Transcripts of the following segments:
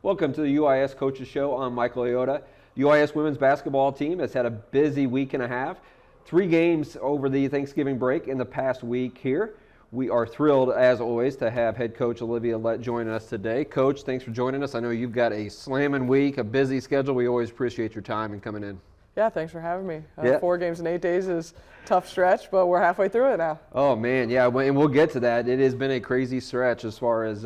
Welcome to the UIS Coaches Show. I'm Michael Leotta. UIS women's basketball team has had a busy week and a half. 3 games over the Thanksgiving break in the past week here. We are thrilled, as always, to have head coach Olivia Lett joining us today. Coach, thanks for joining us. I know you've got a slamming week, a busy schedule. We always appreciate your time and coming in. Yeah, thanks for having me. Yeah. 4 games in 8 days is a tough stretch, but we're halfway through it now. Oh, man, yeah, and we'll get to that. It has been a crazy stretch as far as,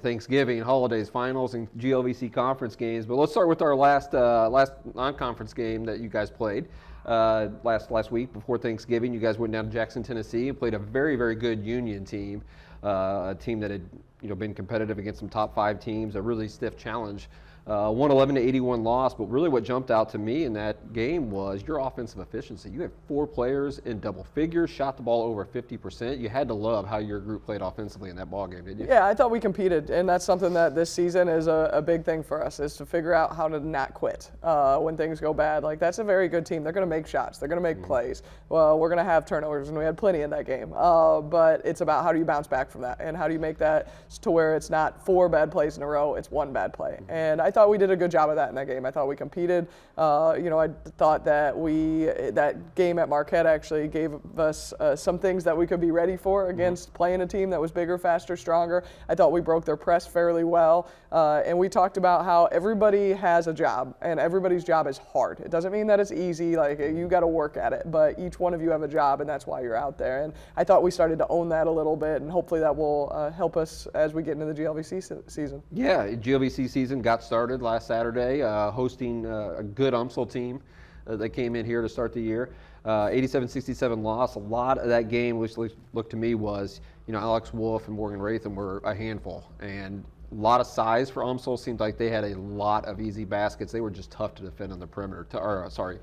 Thanksgiving, holidays, finals, and GLVC conference games. But let's start with our last non-conference game that you guys played last week before Thanksgiving. You guys went down to Jackson, Tennessee, and played a very, very good Union team, a team that had been competitive against some top 5 teams, a really stiff challenge. 111-81 loss, but really what jumped out to me in that game was your offensive efficiency. You had 4 players in double figures, shot the ball over 50%. You had to love how your group played offensively in that ball game, didn't you? Yeah, I thought we competed, and that's something that this season is a big thing for us, is to figure out how to not quit when things go bad. Like, that's a very good team. They're going to make shots. They're going to make plays. Well, we're going to have turnovers, and we had plenty in that game. But it's about how do you bounce back from that, and how do you make that to where it's not 4 bad plays in a row, it's 1 bad play. And I thought we did a good job of that in that game. I thought we competed. I thought that that game at Marquette actually gave us some things that we could be ready for against playing a team that was bigger, faster, stronger. I thought we broke their press fairly well. And we talked about how everybody has a job, and everybody's job is hard. It doesn't mean that it's easy, like you got to work at it, but each one of you have a job, and that's why you're out there. And I thought we started to own that a little bit, and hopefully that will help us as we get into the GLVC season. Yeah, GLVC season got started last Saturday, hosting a good UMSL team that came in here to start the year. 87-67 loss. A lot of that game, which looked to me was, Alex Wolf and Morgan Ratham were a handful, and a lot of size for UMSL. Seemed like they had a lot of easy baskets. They were just tough to defend on the perimeter,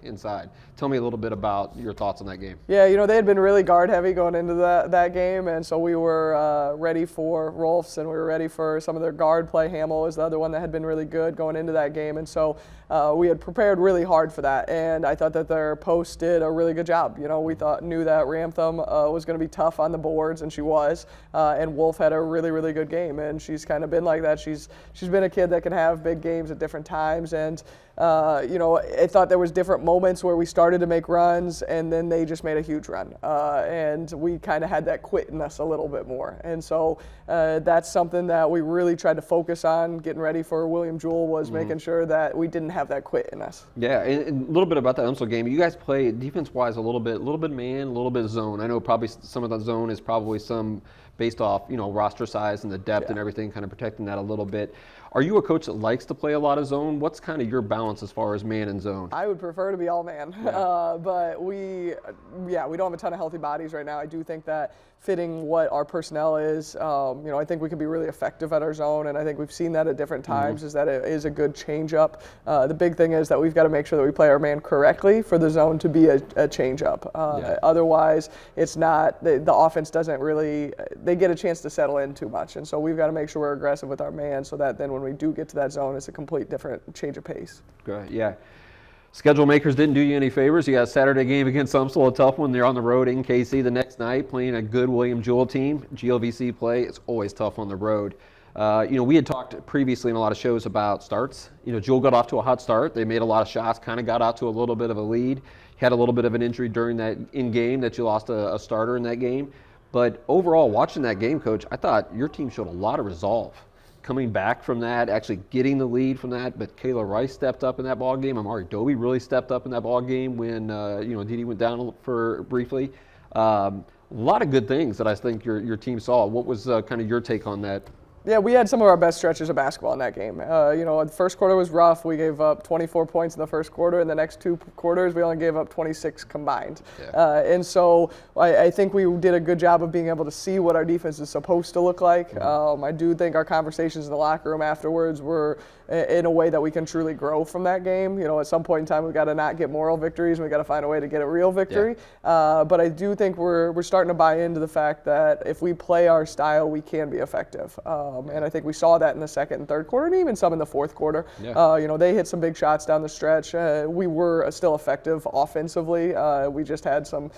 inside. Tell me a little bit about your thoughts on that game. Yeah, they had been really guard heavy going into that game, and so we were ready for Rolfs, and we were ready for some of their guard play. Hamill was the other one that had been really good going into that game, and so we had prepared really hard for that, and I thought that their post did a really good job. We knew that Ramtham was going to be tough on the boards, and she was, and Wolf had a really, really good game, and she's kind of been like that. She's been a kid that can have big games at different times, and I thought there was different moments where we started to make runs, and then they just made a huge run, and we kind of had that quit in us a little bit more, and so that's something that we really tried to focus on getting ready for William Jewell, was making sure that we didn't have that quit in us. Yeah, and a little bit about that UMSL game. You guys play defense-wise a little bit man, a little bit zone. I know probably some of the zone is probably some based off, roster size and the depth and everything, kind of protecting that a little bit. Are you a coach that likes to play a lot of zone? What's kind of your balance as far as man and zone? I would prefer to be all man, but we don't have a ton of healthy bodies right now. I do think that fitting what our personnel is, I think we can be really effective at our zone, and I think we've seen that at different times, is that it is a good change-up. The big thing is that we've got to make sure that we play our man correctly for the zone to be a change-up. Otherwise, it's not, the offense doesn't really, they get a chance to settle in too much, and so we've got to make sure we're aggressive with our man so that then when we do get to that zone, it's a complete different change of pace. Good, yeah. Schedule makers didn't do you any favors. You got a Saturday game against UMSL, a tough one. They're on the road in KC the next night, playing a good William Jewell team. GLVC play, it's always tough on the road. We had talked previously in a lot of shows about starts. Jewell got off to a hot start. They made a lot of shots, kind of got out to a little bit of a lead. Had a little bit of an injury during that in-game that you lost a starter in that game. But overall, watching that game, Coach, I thought your team showed a lot of resolve. Coming back from that, actually getting the lead from that, but Kayla Rice stepped up in that ball game. Amari Doby really stepped up in that ball game when Didi went down for briefly. A lot of good things that I think your team saw. What was kind of your take on that? Yeah, we had some of our best stretches of basketball in that game. The first quarter was rough. We gave up 24 points in the first quarter. In the next 2 quarters, we only gave up 26 combined. Yeah. And so I think we did a good job of being able to see what our defense is supposed to look like. I do think our conversations in the locker room afterwards were in a way that we can truly grow from that game. At some point in time, we've got to not get moral victories. We've got to find a way to get a real victory. Yeah. But I do think we're starting to buy into the fact that if we play our style, we can be effective. And I think we saw that in the second and third quarter, and even some in the fourth quarter. Yeah. They hit some big shots down the stretch. We were still effective offensively. We just had some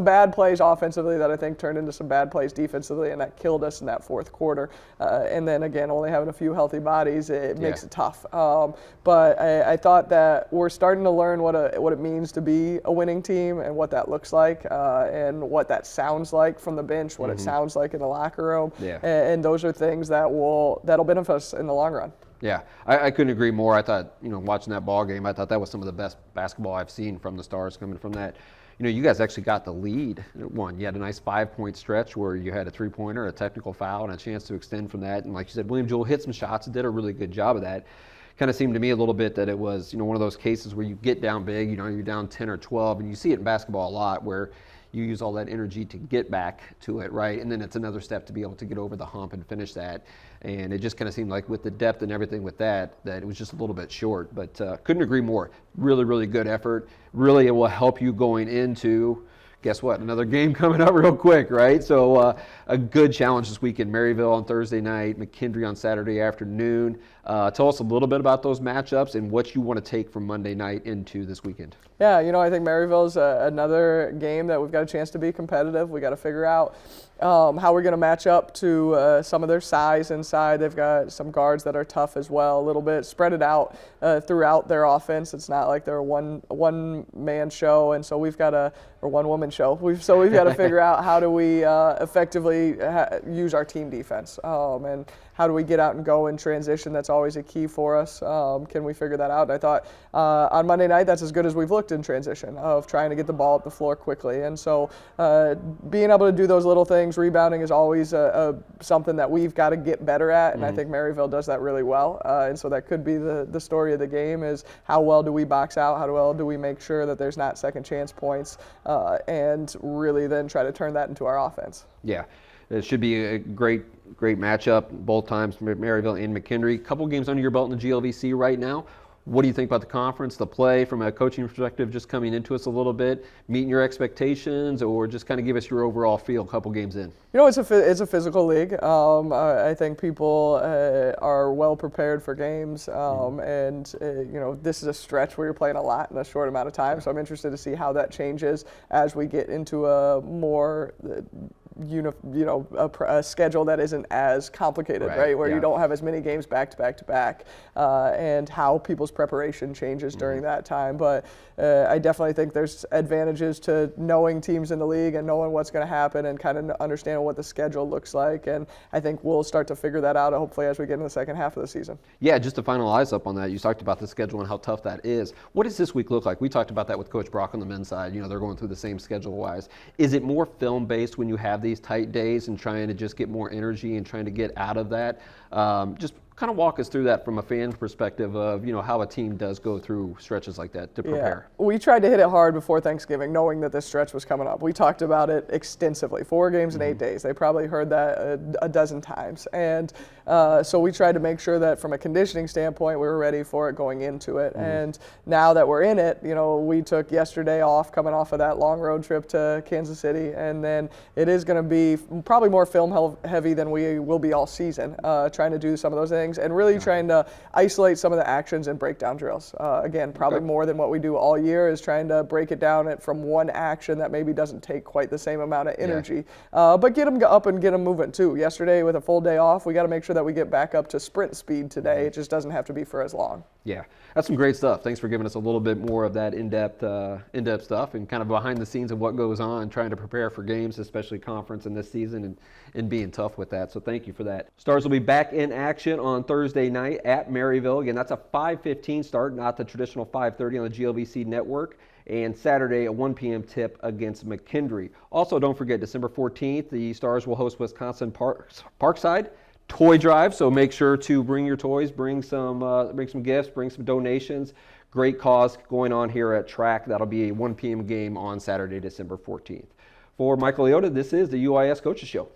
bad plays offensively that I think turned into some bad plays defensively, and that killed us in that fourth quarter. And then again, only having a few healthy bodies, it makes it tough. But I thought that we're starting to learn what it means to be a winning team and what that looks like, and what that sounds like from the bench, what it sounds like in the locker room. Yeah. And those are things that'll benefit us in the long run. Yeah, I couldn't agree more. I thought, watching that ball game, I thought that was some of the best basketball I've seen from the Stars coming from that. You guys actually got the lead. You had a nice 5-point stretch where you had a three-pointer, a technical foul, and a chance to extend from that. And like you said, William Jewell hit some shots and did a really good job of that. Kind of seemed to me a little bit that it was, one of those cases where you get down big, you're down 10 or 12, and you see it in basketball a lot where you use all that energy to get back to it, right? And then it's another step to be able to get over the hump and finish that. And it just kind of seemed like with the depth and everything with that it was just a little bit short. But couldn't agree more. Really, really good effort. Really, it will help you going into, guess what, another game coming up real quick, right? So a good challenge this weekend. Maryville on Thursday night, McKendree on Saturday afternoon. Tell us a little bit about those matchups and what you want to take from Monday night into this weekend. Yeah, I think Maryville's another game that we've got a chance to be competitive. We got to figure out how we're going to match up to some of their size inside. They've got some guards that are tough as well, a little bit, spread it out throughout their offense. It's not like they're a one-man show, and so we've got or one-woman show. We've got to figure out how do we effectively use our team defense, and how do we get out and go in transition. That's always a key for us. Can we figure that out? I thought on Monday night that's as good as we've looked in transition, of trying to get the ball up the floor quickly. And so being able to do those little things, rebounding is always something that we've got to get better at, and I think Maryville does that really well. And so that could be the story of the game, is how well do we box out, how well do we make sure that there's not second chance points, and really then try to turn that into our offense. Yeah. It should be a great matchup both times, Maryville and McKendree. Couple games under your belt in the GLVC right now. What do you think about the conference, the play, from a coaching perspective, just coming into us a little bit, meeting your expectations, or just kind of give us your overall feel a couple games in? It's a physical league. I think people are well prepared for games, and this is a stretch where you're playing a lot in a short amount of time. So I'm interested to see how that changes as we get into a more a schedule that isn't as complicated, right? Where you don't have as many games back to back to back, and how people's preparation changes during that time. But I definitely think there's advantages to knowing teams in the league and knowing what's going to happen and kind of understanding what the schedule looks like. And I think we'll start to figure that out hopefully as we get in the second half of the season. Yeah, just to finalize up on that, you talked about the schedule and how tough that is. What does this week look like? We talked about that with Coach Brock on the men's side. They're going through the same schedule-wise. Is it more film-based when you have these tight days and trying to just get more energy and trying to get out of that? Just kind of walk us through that from a fan perspective of, how a team does go through stretches like that to prepare. Yeah. We tried to hit it hard before Thanksgiving, knowing that this stretch was coming up. We talked about it extensively, 4 games in 8 days. They probably heard that a dozen times. And so we tried to make sure that from a conditioning standpoint, we were ready for it going into it. And now that we're in it, we took yesterday off, coming off of that long road trip to Kansas City. And then it is going to be probably more film heavy than we will be all season, trying to do some of those things and really trying to isolate some of the actions and breakdown drills. Again, probably more than what we do all year is trying to break it down from one action that maybe doesn't take quite the same amount of energy, but get them up and get them moving too. Yesterday with a full day off, we got to make sure that we get back up to sprint speed today. It just doesn't have to be for as long. Yeah, that's some great stuff. Thanks for giving us a little bit more of that in-depth stuff and kind of behind the scenes of what goes on, trying to prepare for games, especially conference in this season, and being tough with that. So thank you for that. Stars will be back in action on Thursday night at Maryville. Again, that's a 5:15 start, not the traditional 5:30 on the GLVC network. And Saturday, a 1 p.m. tip against McKendree. Also, don't forget, December 14th, the Stars will host Wisconsin Parkside Toy Drive. So make sure to bring your toys, bring some gifts, bring some donations. Great cause going on here at track. That'll be a 1 p.m. game on Saturday, December 14th. For Michael Leotta, this is the UIS Coaches Show.